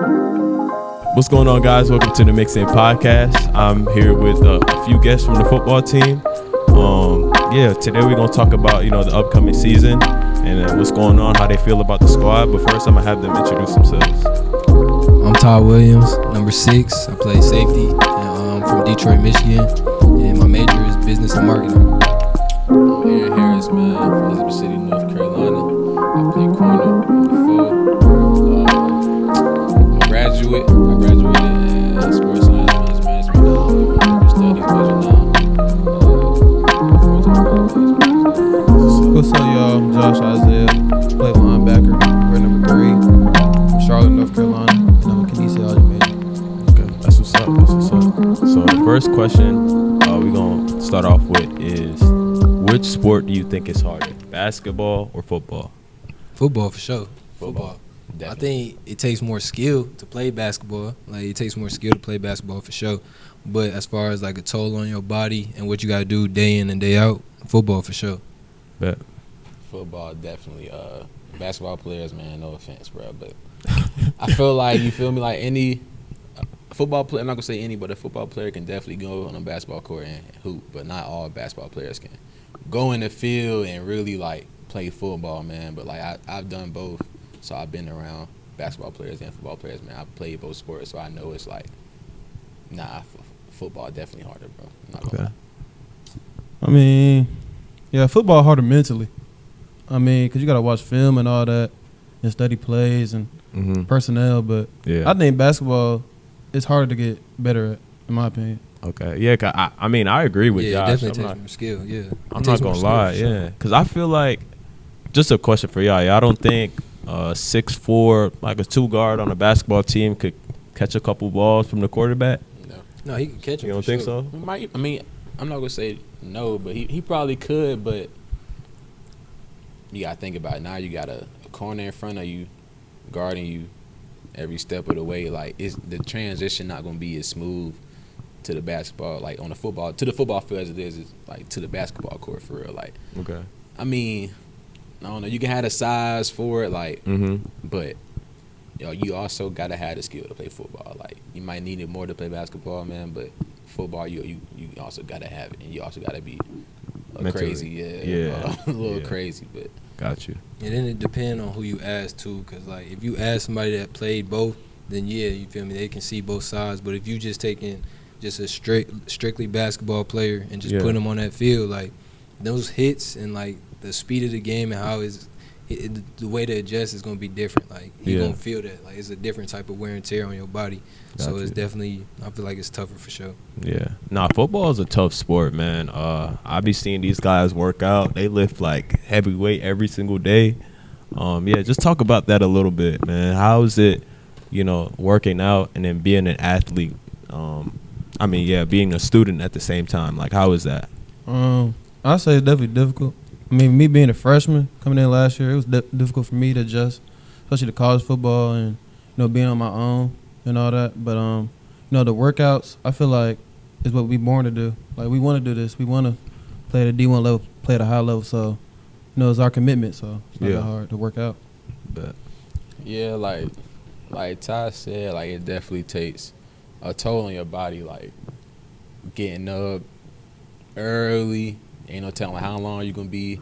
What's going on, guys? Welcome to the Mixing Podcast. I'm here with a few guests from the football team. Today we're gonna talk about the upcoming season and what's going on, how they feel about the squad. But first, I'm gonna have them introduce themselves. I'm Todd Williams, number 6. I play safety, and I'm from Detroit, Michigan, and my major is business and marketing. I'm Aaron Harris, man, from Elizabeth City, North Carolina. I play corner on the field. I'm a graduate. I graduated in sports science management. I'm studying major now. What's up, y'all? I'm Josh Isaiah. Play linebacker. We're number 3 from Charlotte, North Carolina. And I'm a kinesiology major. Okay, that's what's up. So the first question we're gonna start off with is, which sport do you think is harder, basketball or football? Football for sure. Football. Definitely. I think it takes more skill to play basketball. Like, it takes more skill to play basketball for sure. But as far as like a toll on your body and what you gotta do day in and day out, football for sure. Bet. Football, definitely. Basketball players, man, no offense, bro, but I feel like, you feel me, like any football player, I'm not going to say any, but a football player can definitely go on a basketball court and hoop, but not all basketball players can go in the field and really, like, play football, man. But, like, I've done both, so I've been around basketball players and football players, man. I've played both sports, so I know it's like, football definitely harder, bro. I'm not gonna lie. I mean, yeah, football harder mentally. I mean, because you got to watch film and all that and study plays and personnel. But I think basketball is harder to get better at, in my opinion. Okay, yeah, I mean, I agree with Josh. Josh. Yeah, it definitely takes more skill, yeah. I'm not going to lie, yeah. Because I feel like, just a question for y'all. Y'all don't think 6'4", like a 2 guard on a basketball team could catch a couple balls from the quarterback? No, he can catch them. You don't think so? I mean, I'm not going to say no, but he probably could, but you got to think about it. Now you got a corner in front of you, guarding you every step of the way. Like, is the transition not going to be as smooth to the basketball, like on the football, to the football field as it is like to the basketball court for real. Like, okay. I mean, I don't know. You can have the size for it, like, but you also got to have the skill to play football. Like, you might need it more to play basketball, man, but football, you also got to have it, and you also got to be crazy, a little crazy, but. Got you. And then it depends on who you ask too, because like if you ask somebody that played both, then yeah, you feel me, they can see both sides. But if you just taking just a strictly basketball player and just putting them on that field, like those hits and like the speed of the game and how the way to adjust is gonna be different. Like you're gonna feel that, like it's a different type of wear and tear on your body. So it's definitely, I feel like it's tougher for sure. Yeah. Nah, football is a tough sport, man. I be seeing these guys work out. They lift like heavyweight every single day. Just talk about that a little bit, man. How is it, working out and then being an athlete? Being a student at the same time. Like, how is that? I'd say it's definitely difficult. I mean, me being a freshman coming in last year, it was difficult for me to adjust, especially to college football and, being on my own and all that. But, the workouts, I feel like is what we born to do. Like, we want to do this. We want to play at a D1 level, play at a high level. So, it's our commitment. So, it's not that hard to work out. But Yeah, like Ty said, like, it definitely takes a toll on your body, like, getting up early. Ain't no telling how long you're going to be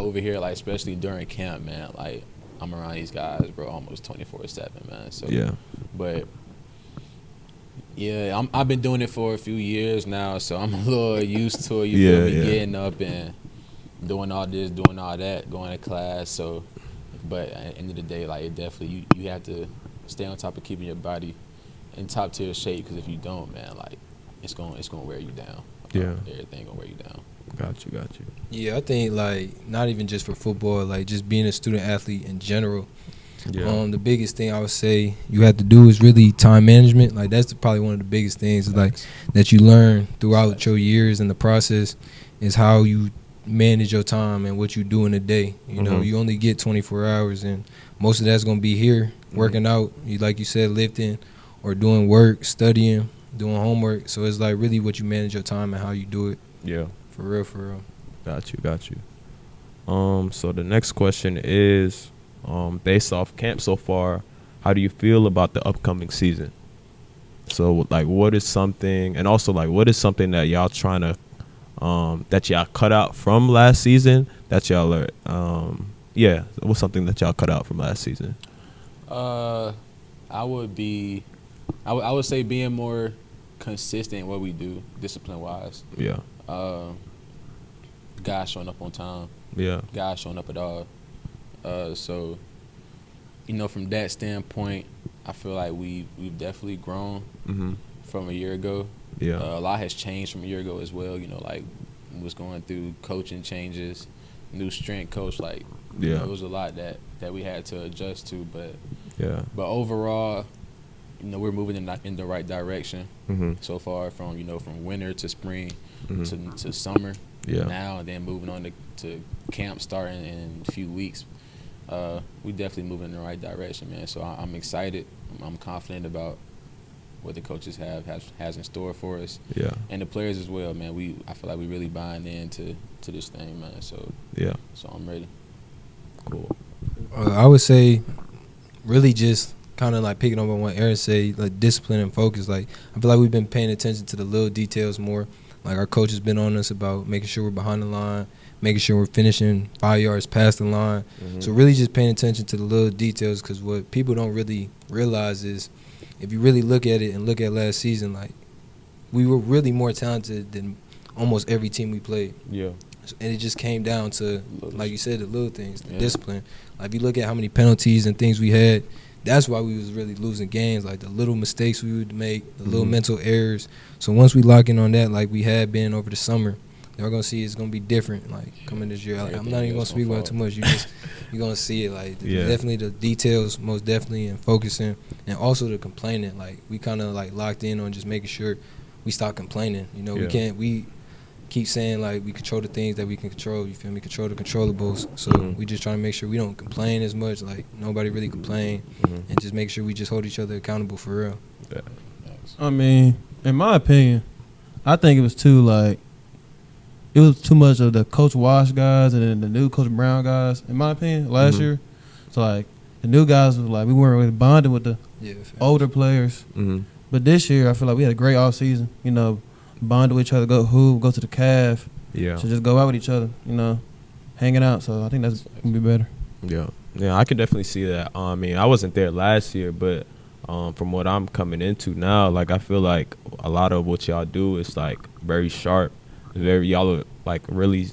over here, like, especially during camp, man. Like, I'm around these guys, bro, almost 24/7, man. So, but, I've been doing it for a few years now, so I'm a little used to it. You feel me? Getting up and doing all this, doing all that, going to class. So, but at the end of the day, like, it definitely, you have to stay on top of keeping your body in top tier shape, because if you don't, man, like, it's gonna wear you down. Everything gonna wear you down. Got you. Yeah, I think, like, not even just for football, like, just being a student athlete in general. The biggest thing I would say you have to do is really time management. Like, that's probably one of the biggest things, like, that you learn throughout your years in the process is how you manage your time and what you do in a day. You only get 24 hours, and most of that's going to be here, working out, like you said, lifting or doing work, studying, doing homework. So it's, like, really what you manage your time and how you do it. Yeah. For real. Got you. So the next question is, based off camp so far, how do you feel about the upcoming season? So, like, what is something, and also, like, what is something that y'all trying to, that y'all cut out from last season that y'all are, what's something that y'all cut out from last season? I would say being more consistent in what we do, discipline wise. Yeah. Guys showing up on time. Yeah. Guys showing up at all. So, from that standpoint, I feel like we've definitely grown from a year ago. Yeah. A lot has changed from a year ago as well. Like we was going through coaching changes, new strength coach. Like, yeah, it was a lot that we had to adjust to. But overall, we're moving in the right direction so far. From from winter to spring to summer. Yeah. Now and then moving on to camp starting in a few weeks. We definitely moving in the right direction, man. So I'm excited. I'm confident about what the coaches has in store for us. Yeah. And the players as well, man. I feel like we really buying into this thing, man. So yeah. So I'm ready. Cool. I would say, really just kind of like picking up on what Aaron said, like discipline and focus. Like I feel like we've been paying attention to the little details more. Like our coach has been on us about making sure we're behind the line, making sure we're finishing 5 yards past the line. So really just paying attention to the little details, because what people don't really realize is if you really look at it and look at last season, like we were really more talented than almost every team we played. Yeah. And it just came down to, like you said, the little things, the discipline. Like if you look at how many penalties and things we had, that's why we was really losing games, like the little mistakes we would make, the little mental errors. So once we lock in on that, like we had been over the summer, y'all gonna see it's gonna be different. Like coming this year, like, I'm not even gonna speak about it too much. You're gonna see it. Like definitely the details, most definitely, and focusing, and also the complaining. Like we kind of like locked in on just making sure we stop complaining. We keep saying like we control the things that we can control. You feel me? Control the controllables. So we just trying to make sure we don't complain as much. Like nobody really complain, and just make sure we just hold each other accountable for real. Yeah. I mean, in my opinion, I think it was too much of the Coach Wash guys and then the new Coach Brown guys. In my opinion, last year, so like the new guys was like we weren't really bonding with the older players. But this year, I feel like we had a great off season. Bond with each other, go to the calf. Yeah. So just go out with each other, hanging out. So I think that's going to be better. Yeah, I can definitely see that. I mean, I wasn't there last year, but from what I'm coming into now, like I feel like a lot of what y'all do is like very sharp. Y'all are like really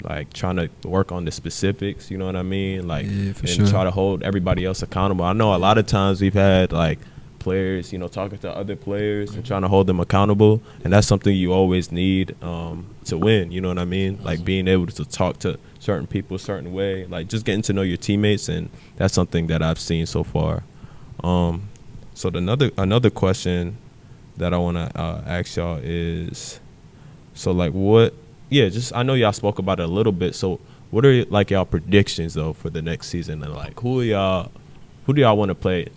like trying to work on the specifics, you know what I mean? Like try to hold everybody else accountable. I know a lot of times we've had like players, talking to other players and trying to hold them accountable, and that's something you always need to win, you know what I mean? Like being able to talk to certain people a certain way, like just getting to know your teammates, and that's something that I've seen so far. So another question that I want to ask y'all is, so like I know y'all spoke about it a little bit, so what are like y'all predictions though for the next season, and like who do y'all want to play?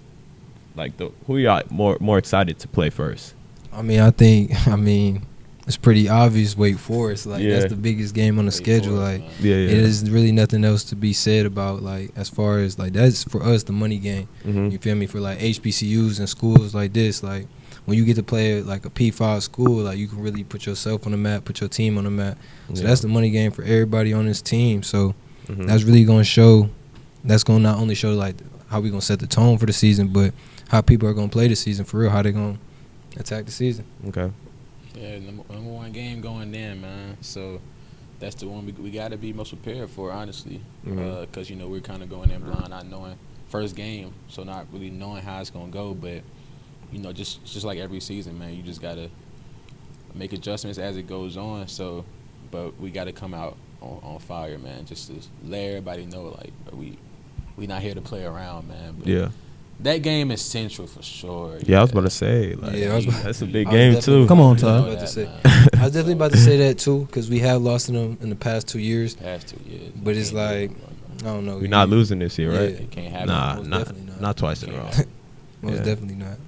Like who are y'all more excited to play first? I mean, it's pretty obvious. Wake Forest, like that's the biggest game on the schedule. Like, it is really nothing else to be said about. Like, as far as like that's for us the money game. You feel me? For like HBCUs and schools like this, like when you get to play at like a P5 school, like you can really put yourself on the map, put your team on the map. So that's the money game for everybody on this team. So that's really gonna show. That's gonna not only show like how we gonna set the tone for the season, but how people are going to play the season for real, how they going to attack the season. Okay. Yeah, number one game going in, man. So that's the one we got to be most prepared for, honestly, because, we're kind of going in blind, not knowing first game, so not really knowing how it's going to go. But, just like every season, man, you just got to make adjustments as it goes on. So, but we got to come out on fire, man, just to let everybody know, like, we not here to play around, man. But that game is central for sure. Yeah, I was about to say. Like, that's a big game, too. Come on, Todd. I was definitely about to say that, too, because we have lost them in the past 2 years. But it's like, I don't know. We're not losing this year, right? It can't happen. Not twice in a row. Most definitely not.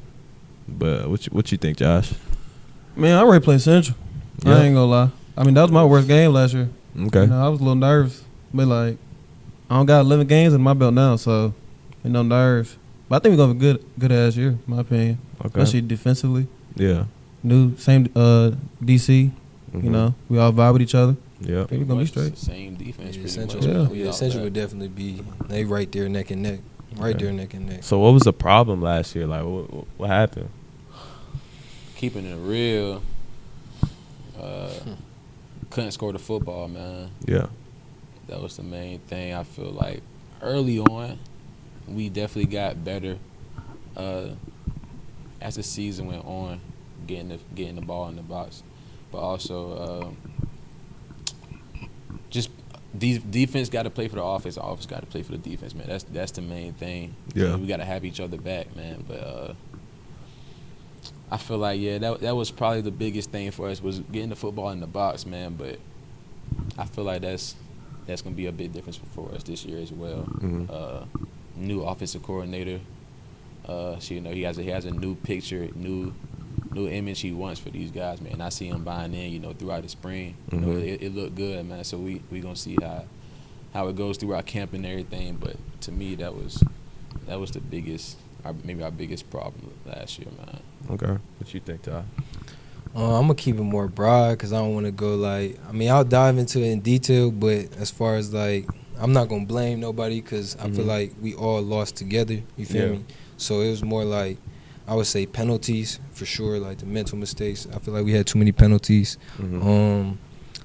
But what you think, Josh? Man, I already played Central. I ain't going to lie. I mean, that was my worst game last year. Okay. I was a little nervous. But, like, I don't got 11 games in my belt now, so no nerves. But I think we're gonna have a good ass year, in my opinion. Okay. Especially defensively. Yeah. Same DC. Mhm. You know, we all vibe with each other. Yeah. I think we're gonna be straight. Same defense. Yeah, pretty Central, much. yeah, Central would definitely be they right there neck and neck, right Okay. there neck and neck. So what was the problem last year? Like, what happened? Keeping it real, couldn't score the football, man. Yeah. That was the main thing. I feel like early on, we definitely got better as the season went on, getting the ball in the box, but also just defense got to play for the offense. The offense got to play for the defense, man. That's the main thing. Yeah. We got to have each other back, man. But I feel like that was probably the biggest thing for us was getting the football in the box, man. But I feel like that's gonna be a big difference for us this year as well. Mhm. New offensive coordinator. He has a new picture, new image he wants for these guys, man. I see him buying in, throughout the spring. It looked good, man. So we gonna see how it goes through our camp and everything. But to me, that was the biggest, maybe our biggest problem last year, man. Okay. What you think, Ty? I'm gonna keep it more broad because I don't want to go I'll dive into it in detail, but as far as I'm not gonna blame nobody because I feel like we all lost together. You feel me? So it was more I would say penalties for sure, the mental mistakes. I feel like we had too many penalties.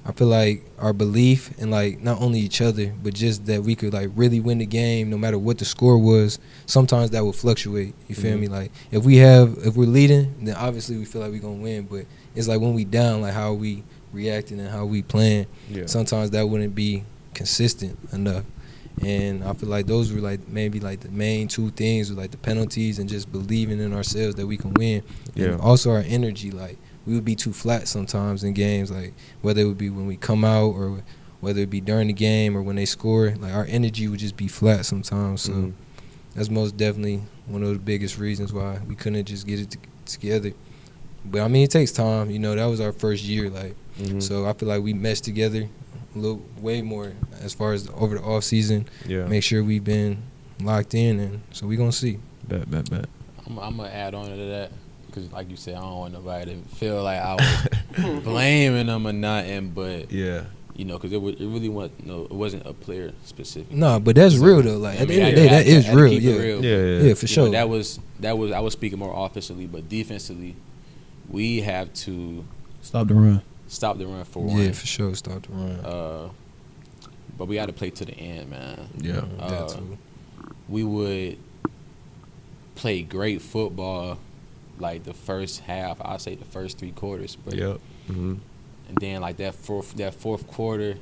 I feel like our belief in not only each other, but just that we could really win the game no matter what the score was. Sometimes that would fluctuate. You feel me? If we're leading, then obviously we feel like we're gonna win. But it's when we down, how we reacting and how we playing. Yeah. Sometimes that wouldn't be consistent enough. And I feel like those were maybe the main two things were the penalties and just believing in ourselves that we can win. Yeah. And also our energy, we would be too flat sometimes in games, whether it would be when we come out or whether it be during the game or when they score, our energy would just be flat sometimes. So that's most definitely one of the biggest reasons why we couldn't just get it together. But I mean, it takes time. That was our first year, so I feel like we meshed together a little way more as far as over the off season. Yeah. Make sure we've been locked in, and so we gonna see. Bet. I'm gonna add on to that because, like you said, I don't want nobody to feel like I was blaming them or nothing. But Yeah. because it really it wasn't a player specific. No, but that's real though. At the end of the day, that is real. Yeah, for sure. That was I was speaking more offensively, but defensively, we have to Stop the run for one. Yeah, for sure. Stop the run. But we got to play to the end, man. Yeah. That too. We would play great football, the first half. I'd say the first 3 quarters. But Yep. and then that fourth quarter,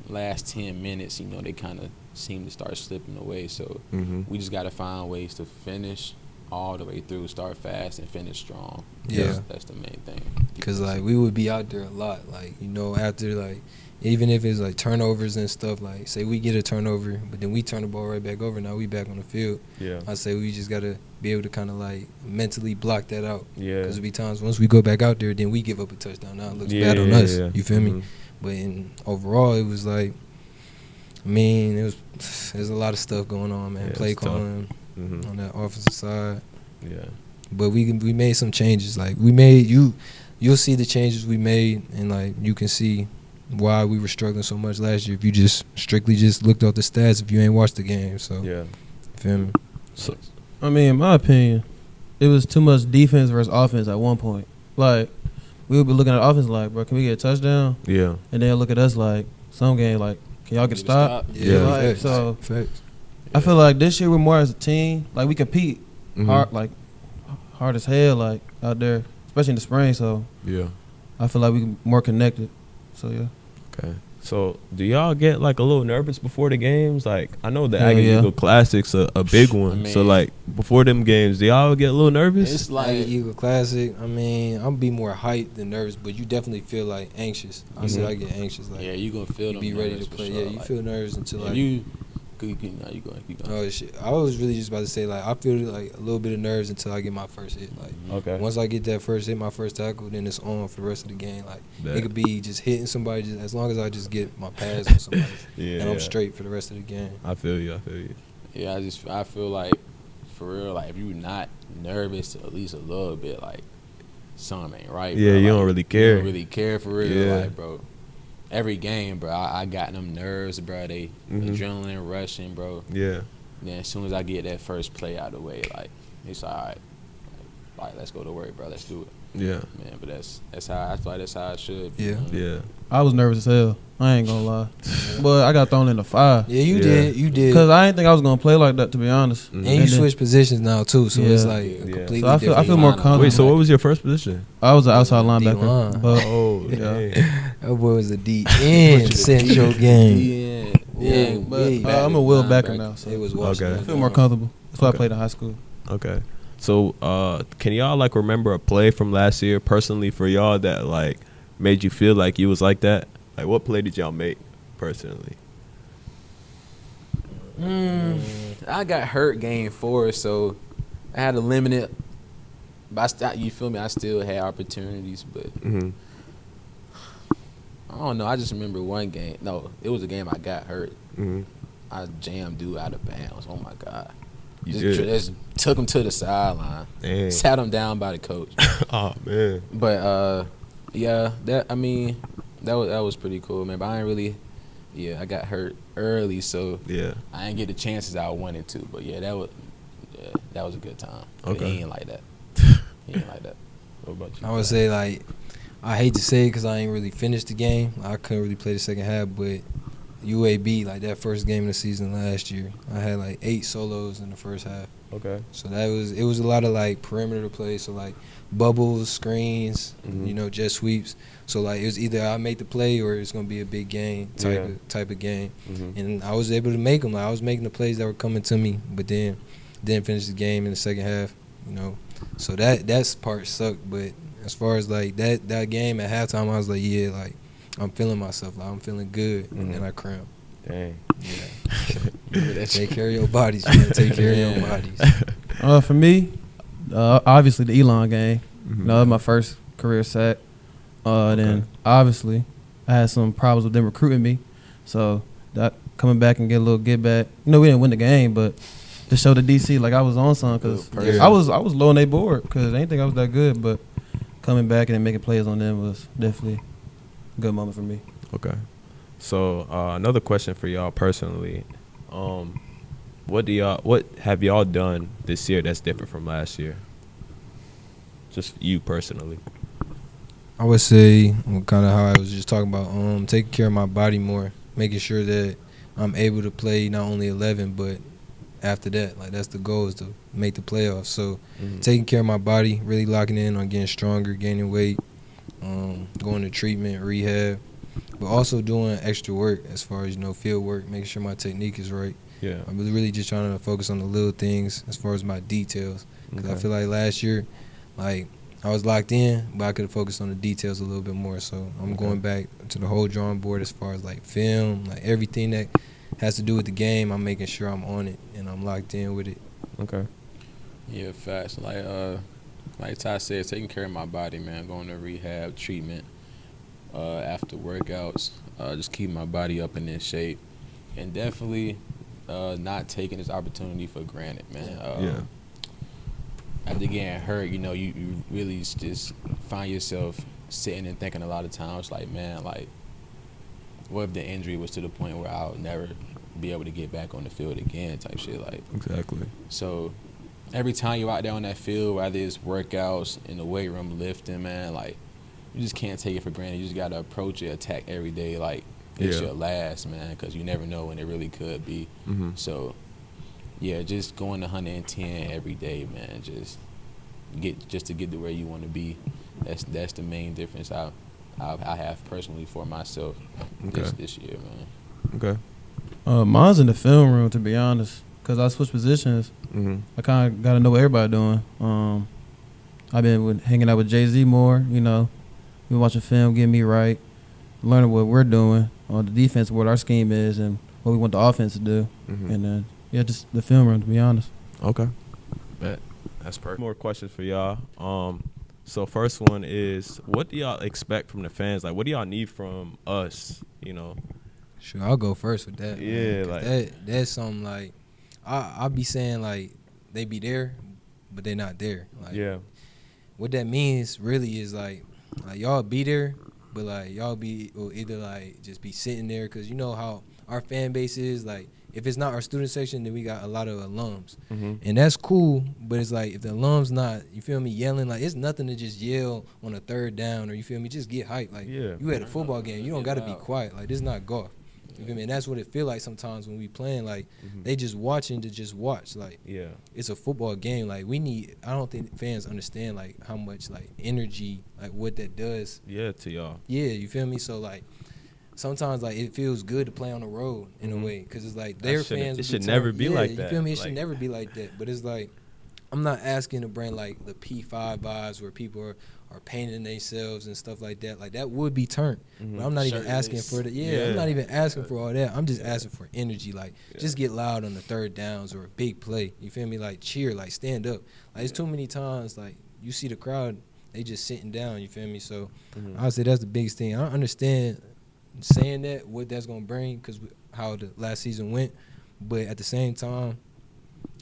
last 10 minutes, they kind of seem to start slipping away. So we just got to find ways to finish all the way through, start fast and finish strong. Yeah. That's the main thing. Because we would be out there a lot, after even if it's turnovers and stuff, say we get a turnover, but then we turn the ball right back over. Now we back on the field. Yeah. I say we just gotta be able to kind of mentally block that out. Yeah. Because there'll be times once we go back out there, then we give up a touchdown. Now it looks Yeah, bad on yeah, us. yeah. You feel me? But overall, it was there's a lot of stuff going on, man. Yeah, Play it's tough. calling on that offensive side. Yeah. But we made some changes. You'll see the changes we made, and you can see why we were struggling so much last year if you just strictly just looked off the stats if you ain't watched the game. So Yeah. feel me? So, I mean, in my opinion, it was too much defense versus offense at one point. We would be looking at offense bro, can we get a touchdown? yeah. And then look at us some game can y'all get stopped? Yeah. Facts. So Facts. I feel like this year we're more as a team. We compete hard as hell out there, especially in the spring. So Yeah. I feel like we more connected. So yeah. Okay. So, do y'all get a little nervous before the games? I know the Hell Aggie yeah. Eagle Classic's a big one. I So, mean, before them games, do y'all get a little nervous? It's Eagle Classic. I mean, I'll be more hyped than nervous, but you definitely feel anxious. I say I get anxious. you gonna feel them. Be ready to nerves for play. Sure. Yeah, you feel nervous until If you keep going. Oh shit! I was really just about to say I feel a little bit of nerves until I get my first hit. Okay. Once I get that first hit, my first tackle, then it's on for the rest of the game. Bet. It could be just hitting somebody, just as long as I just get my pass on somebody, Yeah. and I'm straight for the rest of the game. I feel you. Yeah, I feel for real, like if you're not nervous at least a little bit, like something ain't right. Yeah, bro. you Like, don't really care. You don't really care for real, Yeah. like bro. Every game, bro, I got them nerves, bro. They adrenaline rushing, bro. Yeah. Then as soon as I get that first play out of the way, like it's all right. Like let's go to work, bro. Let's do it. Yeah. Man, but that's how I feel like that's how it should be. Yeah. You know? Yeah. I was nervous as hell. I ain't gonna lie. But I got thrown in the fire. Yeah, you Yeah. did. You did. Because I didn't think I was gonna play like that, to be honest. Mhm. And you then- switch positions now too, so it's Yeah. like a Yeah. completely So I different. feel more line. comfortable. Wait, so what was your first position? I was an outside D-line. linebacker. But Oh, Yeah. dang. That boy was a D in Central game. Yeah. but yeah. I'm a will backer now, so It was Okay. Washington. I feel more comfortable. That's why Okay. I played in high school. Okay. So, can y'all like remember a play from last year personally for y'all that like made you feel like you was like that? Like, what play did y'all make personally? I got hurt game 4, so I had to limit it. But you feel me? I still had opportunities, but Mm-hmm. I don't know. I just remember one game. No, it was a game I got hurt. Mm-hmm. I jammed dude out of bounds. Oh my god! You Just took him to the sideline. Dang. Sat him down by the coach. Oh man. But yeah, that was pretty cool, man. But I ain't really. Yeah, I got hurt early, so Yeah. I didn't get the chances I wanted to. But yeah, that was a good time. But Okay. he ain't like that. He ain't like that. What about you? I would say like I hate to say it because I ain't really finished the game. I couldn't really play the second half, but UAB like that first game of the season last year, I had like 8 solos in the first half. Okay. So it was a lot of like perimeter play, so like bubbles, screens, Mhm. jet sweeps. So like it was either I make the play or it's gonna be a big game type Yeah. type of game, Mm-hmm. and I was able to make them. Like I was making the plays that were coming to me, but then didn't finish the game in the second half. So that's part sucked. But as far as like that game at halftime, I was like, yeah, like I'm feeling myself, like I'm feeling good, and then I cramped. Dang. Yeah. Take care of your bodies, man. Take care of your bodies. For me, obviously the Elon game. Mhm. That was my first career sack. Then obviously I had some problems with them recruiting me. So that coming back and get a little get back. We didn't win the game, but to show the DC like I was on something because Yeah. I was low on their board because they didn't think I was that good. But coming back and then making plays on them was definitely a good moment for me. Okay. So another question for y'all personally, what have y'all done this year that's different from last year? Just you personally. I would say kind of how I was just talking about, taking care of my body more, making sure that I'm able to play not only 11, but after that, like that's the goal is to make the playoffs. So taking care of my body, really locking in on getting stronger, gaining weight, going to treatment, rehab, but also doing extra work as far as field work, making sure my technique is right. Yeah. I'm really just trying to focus on the little things as far as my details, because I feel like last year, like I was locked in, but I could have focused on the details a little bit more. So I'm going back to the whole drawing board as far as like film, like everything that has to do with the game. I'm making sure I'm on it and I'm locked in with it. Okay. Yeah, facts. Like Ty said, taking care of my body, man. Going to rehab, treatment, after workouts, just keeping my body up and in shape, and definitely not taking this opportunity for granted, man. Yeah. After getting hurt, you really just find yourself sitting and thinking a lot of times, like, man, like, what if the injury was to the point where I'll never be able to get back on the field again, type shit, like. Exactly. So every time you're out there on that field, whether it's workouts, in the weight room, lifting, man, like, you just can't take it for granted. You just got to approach it, attack every day like it's your last, man, because you never know when it really could be. Mm-hmm. So, yeah, just going to 110 every day, man, just to get to where you want to be. That's the main difference I have personally for myself this year, man. Okay. Mine's in the film room, to be honest, because I switched positions. Mm-hmm. I kind of got to know what everybody doing. I've been hanging out with Jay-Z more, we watching film, getting me right, learning what we're doing on the defense, what our scheme is, and what we want the offense to do. Mm-hmm. And then, just the film room, to be honest. Okay. Bet. That's perfect. More questions for y'all. So first one is, what do y'all expect from the fans? Like, what do y'all need from us? Sure, I'll go first with that. Yeah, man, 'cause that's something like I'll be saying like they be there, but they not there. Like, Yeah. what that means really is like y'all be there, but like y'all be or either like just be sitting there because you know how our fan base is. Like if it's not our student section, then we got a lot of alums, and that's cool. But it's like if the alums not, you feel me, yelling, like it's nothing to just yell on a third down or you feel me, just get hyped. Like you at a football game, you don't got to be quiet. Like this is not golf. You feel me? And that's what it feel like sometimes when we playing. Like they just watching to just watch. Like it's a football game. Like I don't think fans understand like how much like energy, like what that does. Yeah, to y'all. Yeah, you feel me? So like sometimes like it feels good to play on the road in a way because it's like their fans. It should never be like that. You feel me? It should never be like that. But it's like I'm not asking to bring like the P5 vibes where people are painting themselves and stuff like that. Like that would be turned. But I'm not even asking for the I'm not even asking for all that. I'm just asking for energy. Like just get loud on the third downs or a big play. You feel me? Like cheer, like stand up. Like it's too many times like you see the crowd, they just sitting down, you feel me? So I would say that's the biggest thing. I don't understand saying that, what that's gonna bring, because how the last season went, but at the same time,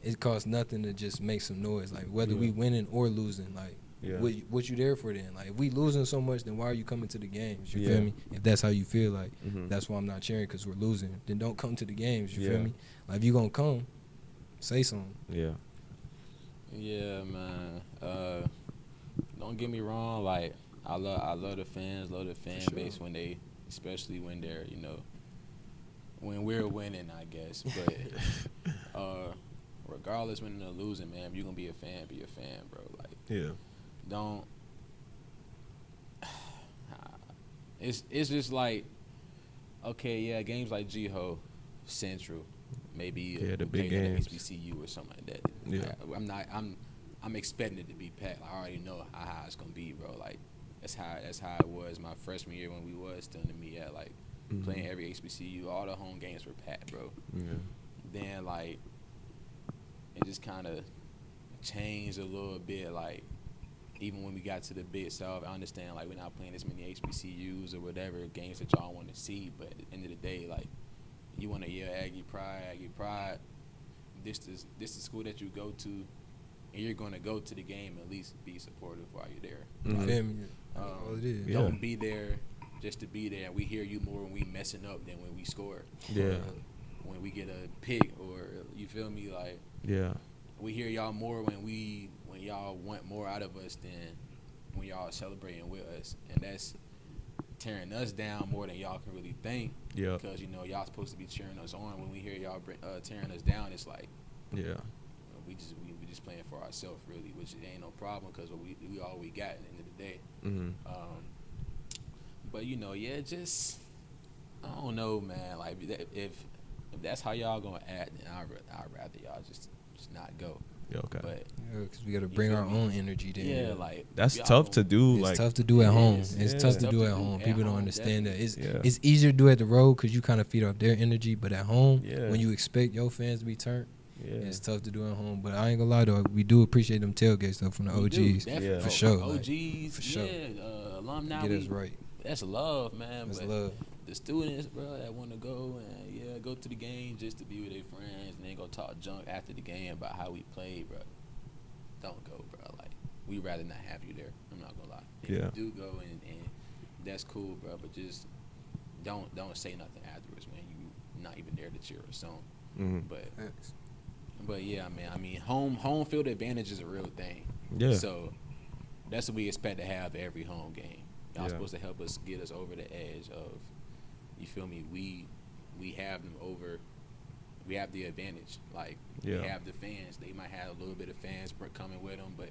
it costs nothing to just make some noise. Like whether we winning or losing, like what you there for then? Like if we losing so much, then why are you coming to the games? You feel me? If that's how you feel, like that's why I'm not cheering because we're losing. Then don't come to the games. You feel me? Like if you gonna come, say something. Yeah, man. Don't get me wrong. Like I love the fans, love the fan base when they, especially when they're, you know, when we're winning, I guess. But regardless, winning or losing, man, if you're gonna be a fan, bro. Like, don't. It's just like, okay, yeah, games like G-Ho, Central, maybe the big games, HBCU or something like that. I'm expecting it to be packed. Like, I already know how it's gonna be, bro. Like that's how it was my freshman year when we was still in the Ncat, like playing every HBCU. All the home games were packed, bro. Then like it just kind of changed a little bit. Like even when we got to the Big South, I understand like we're not playing as many HBCUs or whatever games that y'all want to see, but at the end of the day, like you want to yell Aggie Pride. This is the school that you go to, and you're going to go to the game, at least be supportive while you're there. Don't be there just to be there. We hear you more when we messing up than when we score. When we get a pick or, you feel me, like we hear y'all more when y'all want more out of us than when y'all are celebrating with us, and that's tearing us down more than y'all can really think. Because you know y'all supposed to be cheering us on. When we hear y'all tearing us down, it's like we just playing for ourselves really, which ain't no problem because we all we got at the end of the day. But you know, just I don't know, man. Like if that's how y'all gonna act, then I'd rather y'all just not go. But because we gotta bring our own energy there. Like that's tough to do. It's tough to do at home. It's tough to do at home. People don't understand that. It's easier to do at the road because you kind of feed off their energy. But at home, when you expect your fans to be turned, it's tough to do at home. But I ain't gonna lie though, we do appreciate them tailgates though from the OGs for sure. OGs, for sure. Alumni, get us right. That's love, man. That's but love. The students, bro, that want to go and go to the game just to be with their friends and then go talk junk after the game about how we played, bro. Don't go, bro. Like we rather not have you there. I'm not gonna lie. If you do go and that's cool, bro. But just don't say nothing afterwards, man. You not even there to cheer us on. But yeah, man. I mean, home field advantage is a real thing. So that's what we expect to have every home game. Y'all supposed to help us get us over the edge of, you feel me? We have them over. We have the advantage. Like we have the fans. They might have a little bit of fans coming with them, but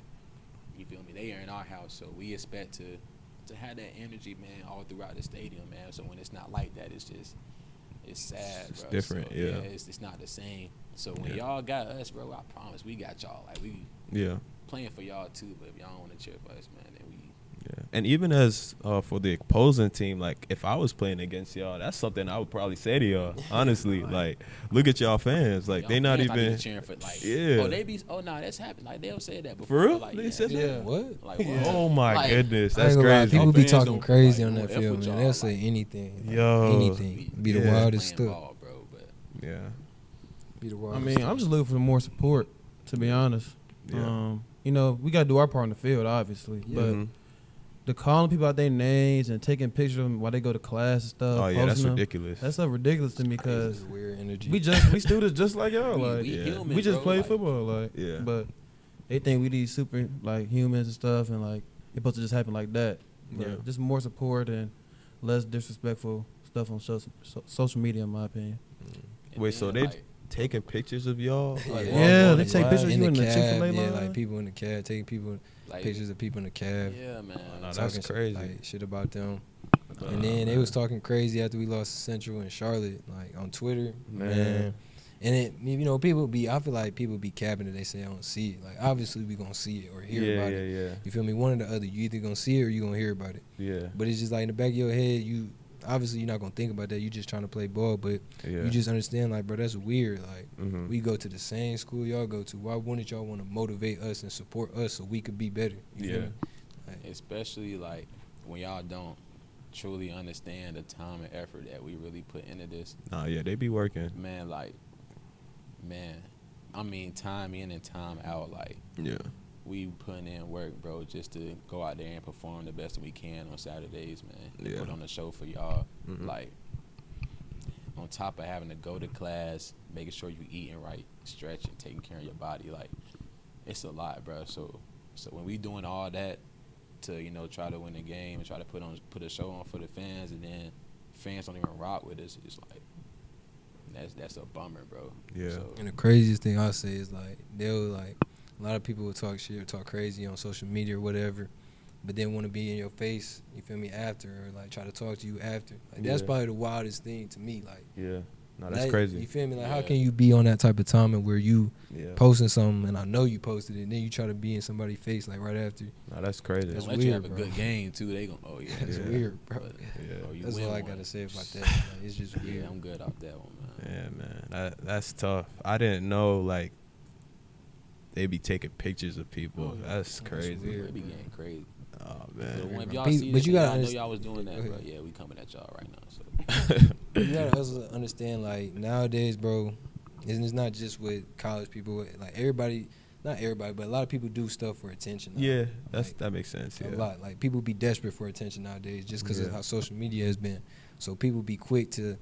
you feel me? They are in our house, so we expect to have that energy, man, all throughout the stadium, man. So when it's not like that, it's sad, it's bro. different, so, it's not the same. So when y'all got us, bro, I promise we got y'all. Like we playing for y'all too, but if y'all don't want to cheer for us, man, then we. And even as for the opposing team, like if I was playing against y'all, that's something I would probably say to y'all. Honestly, like look at y'all fans, like they not even cheering for like. That's happened. Like they'll say that before. For real? Like, they said that. What? Like what? Oh my like, goodness, that's crazy. People be talking crazy on that field, man. They'll say anything. Anything. Be the wildest stuff. Bro, but be the wildest. I mean, I'm just looking for more support. to be honest. Yeah. You know, we gotta do our part on the field, obviously, but the calling people out their names and taking pictures of them while they go to class and stuff. Oh yeah, that's posting them, ridiculous. That's so ridiculous to me because It's weird energy. we students just like y'all. Like human, we just bro. play Like, football. Like Yeah. but they think we these super like humans and stuff, and like it's supposed to just happen like that. But Yeah. just more support and less disrespectful stuff on social media, in my opinion. and Wait, so then, they taking pictures of y'all? Like, Yeah, while they going take to pictures of class? you in the cab, Chick-fil-A yeah, line. like people in the cab, taking people like, pictures of people in the cab. Yeah, man. No, that's talking crazy. like shit about them. Oh, And then they man. was talking crazy after we lost to Central and Charlotte, like on Twitter, Man. And it, you know, I feel like people be capping it. They say I don't see it. Like obviously we gonna see it or hear about it. Yeah. You feel me? One or the other. You either gonna see it or you gonna hear about it. Yeah. But it's just like in the back of your head, you obviously you're not gonna think about that. You just trying to play ball, but Yeah. you just understand like, bro, that's weird. Like Mhm. we go to the same school y'all go to. Why wouldn't y'all want to motivate us and support us so we could be better? You feel Yeah. me? Like, Especially like when y'all don't truly understand the time and effort that we really put into this. Nah, yeah, they be working. Man, like, I mean, time in and time out, like, Yeah. we putting in work, bro, just to go out there and perform the best that we can on Saturdays, man. Yeah. Put on a show for y'all. Mhm. Like, on top of having to go to class, making sure you eating right, stretching, taking care of your body, like, it's a lot, bro. So when we doing all that to, you know, try to win the game and try to put a show on for the fans, and then fans don't even rock with us, it's like, that's a bummer, bro. Yeah. So, and the craziest thing I'll say is like they'll like a lot of people will talk shit or talk crazy on social media or whatever, but then want to be in your face. You feel me? After or like try to talk to you after. Like that's Yeah. probably the wildest thing to me. Like Yeah. No, that's like, crazy. You feel me? Like Yeah. how can you be on that type of timing where you Yeah. posting something and I know you posted it, and then you try to be in somebody's face like right after. No, that's crazy. That's unless you weird, have a bro. good game, too, they gon', oh, yeah. It's Yeah. weird, bro. But, Yeah. oh, you That's win all I one. gotta say about that. Like, it's just Yeah, weird. I'm good off that one, man. Yeah, man. That's tough. I didn't know like they be taking pictures of people. That's crazy. weird. It be getting crazy. Oh So man. when, if y'all But see you this, gotta I know underst- y'all was doing that, Go bro. ahead. Yeah, we coming at y'all right now. So You gotta also understand, like nowadays, bro, and it's not just with college people. Like everybody, not everybody, but a lot of people do stuff for attention. Now. Yeah, Like, that makes sense. a Yeah. lot. Like people be desperate for attention nowadays, just because Yeah. of how social media has been. So people be quick to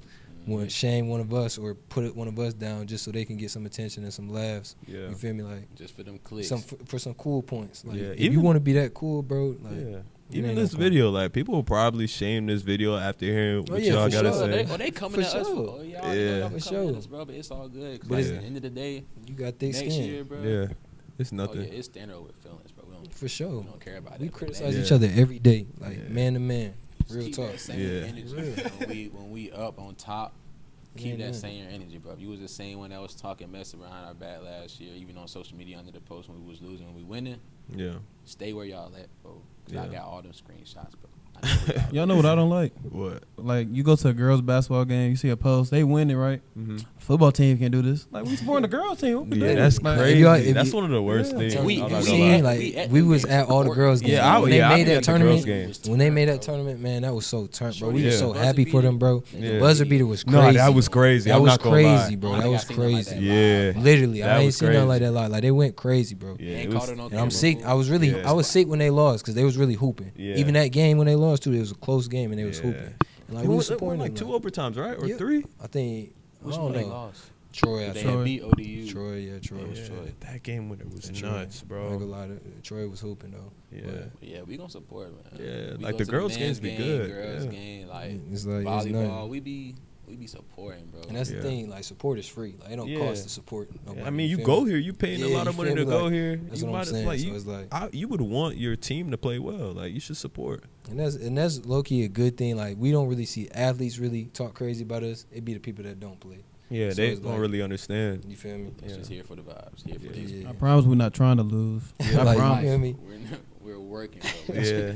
Mm-hmm. shame one of us or put one of us down just so they can get some attention and some laughs. Yeah. You feel me? Like just for them clicks. for some cool points. Like Yeah, if you even- want to be that cool, bro. Like, Yeah. it Even ain't this no point. video, like people will probably shame this video after hearing what yeah, y'all for gotta sure. say. They coming For at us. sure. Oh, y'all, Yeah. y'all For can come sure. at us, bro, but it's all good. 'Cause But like, it's- at the end of the day, You got thick next skin. year, bro. Yeah. It's Oh, nothing. yeah, it's standard with feelings, bro. We don't, For sure. we don't care about We that. But criticize Yeah. each other every day, like Yeah. man to man. just Real keep talk. That same Yeah. energy. When we up on top, keep Yeah, that man. same energy, bro. If you was the same one that was talking mess behind our back last year, even on social media under the post when we was losing, when we winning, Yeah. stay where y'all at, bro. 'Cause I Yeah. got all them screenshots, bro. I know where Y'all know what I don't like? What? Like you go to a girls' basketball game, you see a post, they winning, right? Mm-hmm. Football team can do this. Like we supporting the girls team. What we Yeah, doing? that's Like, crazy. if That's you- one of the worst Yeah. things. Tell We- me, I'm you not you gonna seen lie. seen that? like We at we them was games at all the girls supporting. games. Yeah, when they I made be that at the girls' tournament, games. when they made that tournament, man, that was so turned, bro. We Yeah. were so Buzzer happy for them, bro. Yeah. The buzzer beater was crazy. No, that was crazy. That I'm was not gonna lie. crazy, bro. I That think was I seen them like crazy. that Yeah. live. Literally, That I ain't was seen nothing like crazy. that live. Like they went crazy, bro. Yeah, Ain't it caught was, it on And camera, I'm sick. fool. I was really, Yeah. I was sick when they lost because they was really hooping. Yeah. Even that game when they lost too, it was a close game and they was Yeah. hooping. And like It we was was supporting like them, two like, overtimes, right? Or Yeah. three? I think Which I one don't they know. lost? Troy, I They think. had beat ODU. Troy, yeah, Troy. Yeah. Was Troy. That game winner was Troy. nuts, I ain't bro. gonna lie, Troy was hooping though. Yeah. But Yeah, we gonna support, man. Yeah, We like go the to girls' men's games be game, good, Girls yeah. game, like it's like it's volleyball. nothing. We be supporting, bro. And that's Yeah. the thing, like support is free. Like it don't Yeah. cost to support nobody. I mean, you feel go me? here, you paying a Yeah, lot of you money feel to me? go Like, here. That's You what might I'm as saying. like So you, it's like, you would want your team to play well. Like you should support. and that's low key a good thing. Like we don't really see athletes really talk crazy about us. It be the people that don't play. Yeah, So they it's don't like- really understand. You feel me? It's Yeah. just here for the vibes. Here for Yeah. these. Yeah. I promise we're not trying to lose. Yeah, I like, promise. you feel me? We're working, bro. Yeah,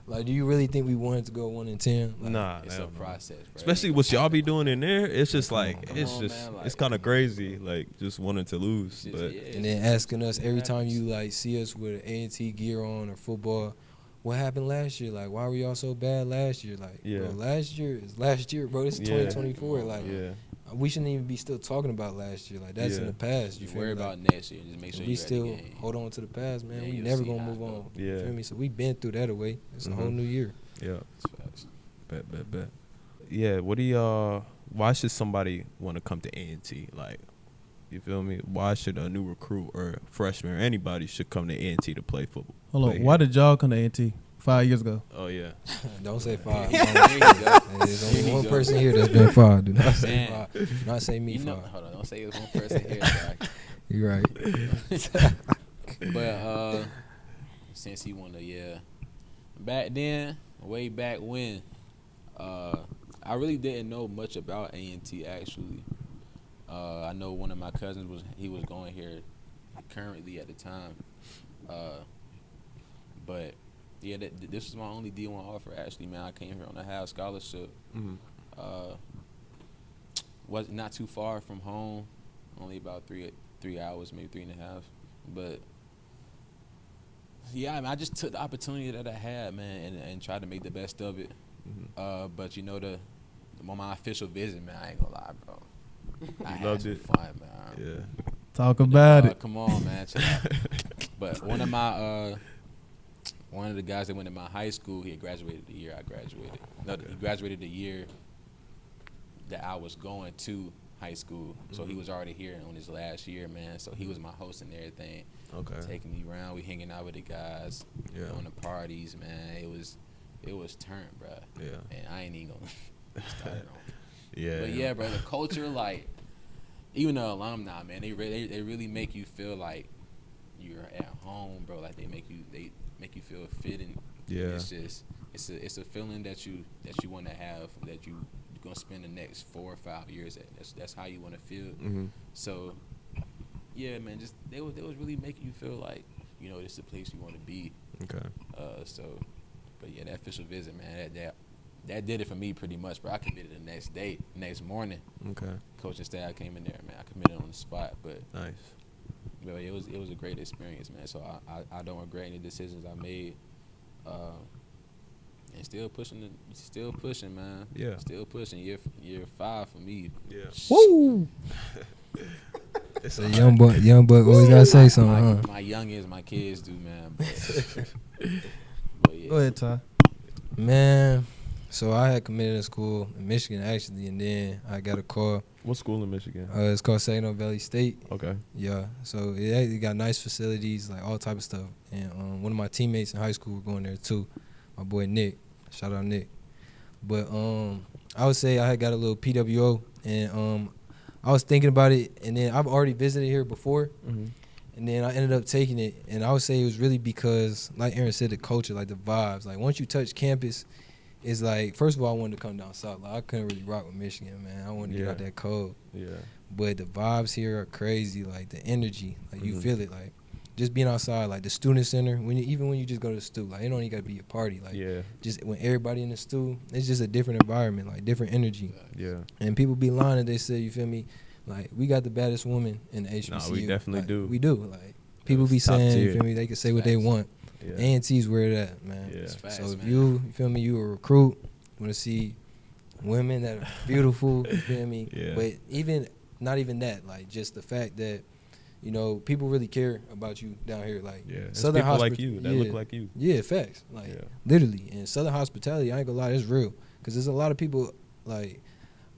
Like, do you really think we wanted to go 1-10? Like, nah, It's hell a no. process, bro. Especially what y'all be doing in there, it's just like Come it's on, just man, like- it's kind of crazy. Like just wanting to lose, It's just- but yeah, And then asking us every time you like see us with A&T gear on or football, what happened last year? Like, why were y'all so bad last year? Like, Yeah. bro, last year is last year, bro. It's Yeah. 2024. Like, yeah, we shouldn't even be still talking about last year. Like that's in the past. You Just feel worry me? about Like, next year. Just make sure we you still at the game. hold on to the past, man. Yeah, We you'll never see gonna how move it on. go. You Yeah. feel me? So we been through that away. It's a whole new year. Yeah. That's facts. Bet. Yeah. What do y'all? Why should somebody want to come to A&T? Like, you feel me? Why should a new recruit or freshman or anybody should come to A&T to play football? Hold Play on. here? Why did y'all come to A&T 5 years ago? Oh yeah. Don't say five. There you go. There's only There you one go. person here that's been five. Do not say Man. five. Do not say me You know, five. hold on, don't say it's one person here, Zach. You're right. But since he wanna, back then, way back when, I really didn't know much about A&T actually. I know one of my cousins was going here currently at the time, but yeah, this was my only D1 offer actually, man. I came here on a half scholarship. Mm-hmm. Was not too far from home, only about 3 hours, maybe 3.5. But yeah, I mean, I just took the opportunity that I had, man, and tried to make the best of it. Mm-hmm. But you know, on my official visit, man, I ain't gonna lie, bro. I had Loved some it. fun, man. Yeah. Talk about it. Come on, man. Chill out. But one of the guys that went to my high school, he had graduated the year I graduated. No, he graduated the year that I was going to high school. So he was already here on his last year, man. So he was my host and everything. Okay. Taking me around, we hanging out with the guys, going to parties, man. It was turned, bro. Yeah. And I ain't even gonna start it on. Yeah. But yeah, bro, the culture, like, even the alumni, man, they really make you feel like you're at home, bro. Like they make you feel fitting. Yeah. It's just it's a feeling that you want to have, that you're gonna spend the next 4 or 5 years at. That's how you want to feel. Mm-hmm. So yeah, man, just they was really making you feel like, you know, this is the place you want to be. Okay. But yeah, that official visit, man, that did it for me pretty much, bro. I committed the next morning. Okay. Coaching staff came in there, man. I committed on the spot, but Nice. it was a great experience, man. So I don't regret any decisions I made. And still pushing, man. Yeah. Still pushing. Year 5 for me. Yeah. Woo! It's So young boy always gotta say something, huh? My youngins, my kids do, man. But yeah. Go ahead, Ty. Man, so I had committed to school in Michigan actually, and then I got a call. What school in Michigan? It's called Saginaw Valley State. Okay. Yeah, so it got nice facilities, like all type of stuff. And one of my teammates in high school were going there too. My boy Nick, shout out Nick. But I would say I had got a little PWO, and I was thinking about it, and then I've already visited here before. Mm-hmm. And then I ended up taking it, and I would say it was really because, like Aaron said, the culture, like the vibes. Like once you touch campus, it's like, first of all, I wanted to come down south. Like I couldn't really rock with Michigan, man. I wanted to get out that cold. Yeah. But the vibes here are crazy. Like the energy, like you feel it. Like just being outside, like the student center. Even when you just go to the stew, like it don't even got to be a party. Like just when everybody in the stew, it's just a different environment, like different energy. Yeah. And people be lying and they say, you feel me? Like we got the baddest woman in the HBCU. No, we definitely like, do. We do. Like people be Top saying, tier. you feel me? They can say what they want. Yeah. A&T's where it at, man. Yeah. Facts, So if man. you feel me, you a recruit, want to see women that are beautiful, you feel me? Yeah. But not even that, like just the fact that, you know, people really care about you down here. Like It's Southern people like hospitality. you that look like you. Yeah, facts. Like Yeah. literally. And Southern hospitality, I ain't gonna lie, it's real. Because there's a lot of people, like,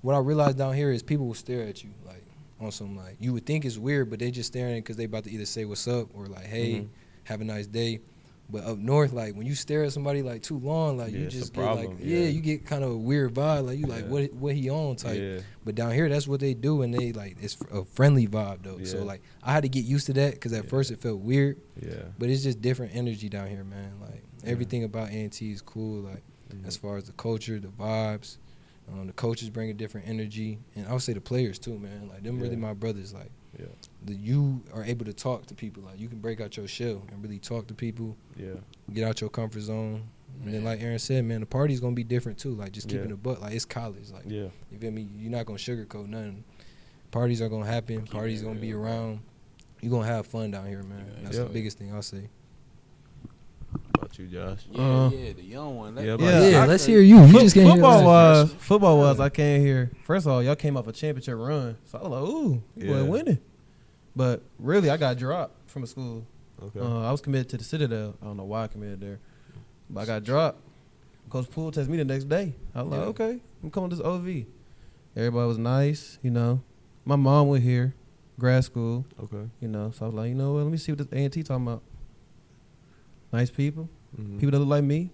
what I realized down here is people will stare at you, like, on some, like, you would think it's weird, but they just staring because they about to either say what's up or, like, hey, have a nice day. But up north, like, when you stare at somebody, like, too long, like, you it's a just get, problem, like, yeah. you get kind of a weird vibe. Like, you like, what he on type. Yeah. But down here, that's what they do, and they, like, it's a friendly vibe, though. Yeah. So, like, I had to get used to that because at first it felt weird. Yeah. But it's just different energy down here, man. Like, everything about A&T is cool, like, as far as the culture, the vibes. The coaches bring a different energy. And I would say the players, too, man. Like, them really my brothers. Like, you are able to talk to people. Like, you can break out your shell and really talk to people. Yeah. Get out your comfort zone. And then, like Aaron said, man, the party's going to be different, too. Like, just keeping it butt. Like, it's college. Like, you feel me? You're not going to sugarcoat nothing. Parties are going to happen. Parties going to be around. You're going to have fun down here, man. That's the biggest thing I'll say. About about you, Josh? Yeah, the young one. Yeah, Yeah, let's hear you. You just can't hear Football was. I came here. First of all, y'all came off a championship run, so I was like, ooh, you boy winning. But really, I got dropped from a school. Okay. I was committed to the Citadel. I don't know why I committed there, but I got dropped. Coach Poole texted me the next day. I was like, okay, I'm coming to this OV. Everybody was nice, you know. My mom went here, grad school. Okay. You know, so I was like, you know what? Let me see what this A&T talking about. Nice people, people that look like me,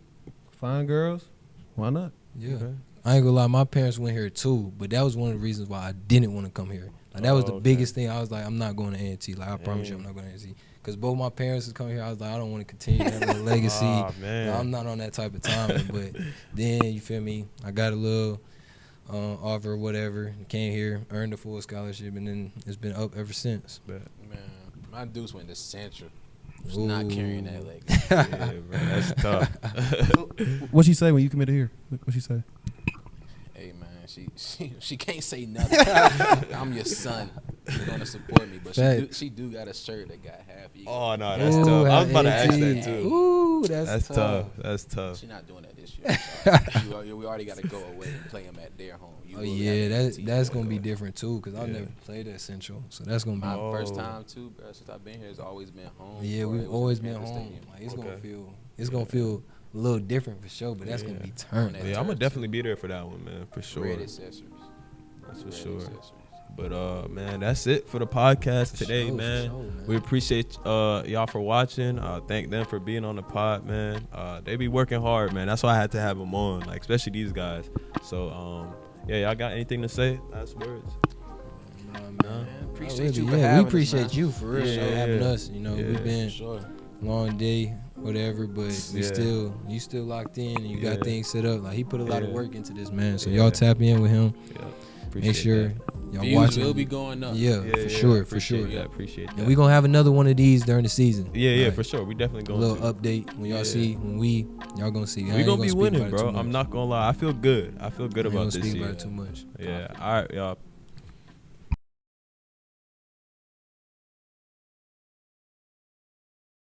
fine girls. Why not? Yeah. Okay. I ain't gonna lie, my parents went here too, but that was one of the reasons why I didn't want to come here. Like that was the biggest thing. I was like, I'm not going to A&T. Like I promise you, I'm not going to A&T. Because both my parents was coming here. I was like, I don't want to continue that little legacy. Oh, man. I'm not on that type of time. But then you feel me? I got a little offer, or whatever. Came here, earned a full scholarship, and then it's been up ever since. Man, my dudes went to Central. Was not carrying that leg. Yeah, bro, that's tough. What she say when you committed here? What she say? Hey man, she can't say nothing. I'm your son. You're gonna support me, but she do got a shirt that got half equal. Oh no, that's tough. I was about to ask that too. Ooh, that's tough. That's tough. She's not doing that this year. We already got to go away and play them at their home. That's gonna be different too, cause I've never played at Central, so that's gonna be my first time too, bro. Since I've been here, it's always been home. Yeah, we've always been home. Like it's gonna feel a little different for sure, but that's gonna be turned. Yeah, I'm gonna definitely be there for that one, man, for sure. Red accessories. That's for sure. But man, that's it for the podcast today, man. We appreciate y'all for watching. Thank them for being on the pod, man. They be working hard, man. That's why I had to have them on, like especially these guys. So yeah, y'all got anything to say? Last words. Man, appreciate you. We appreciate you for real having us. You know, Yeah, we've been long day, whatever, but you still locked in and you got things set up. Like he put a lot of work into this, man. So y'all tap in with him. Yeah. Make sure y'all views watching. will be going up. Yeah, for sure. Yeah, appreciate that. And we gonna have another one of these during the season. Yeah, for sure. We definitely gonna a little update when y'all see y'all gonna see. We gonna be winning, bro. I'm not gonna lie. I feel good. I feel good about this speak year. about it too much. Yeah. All right, y'all.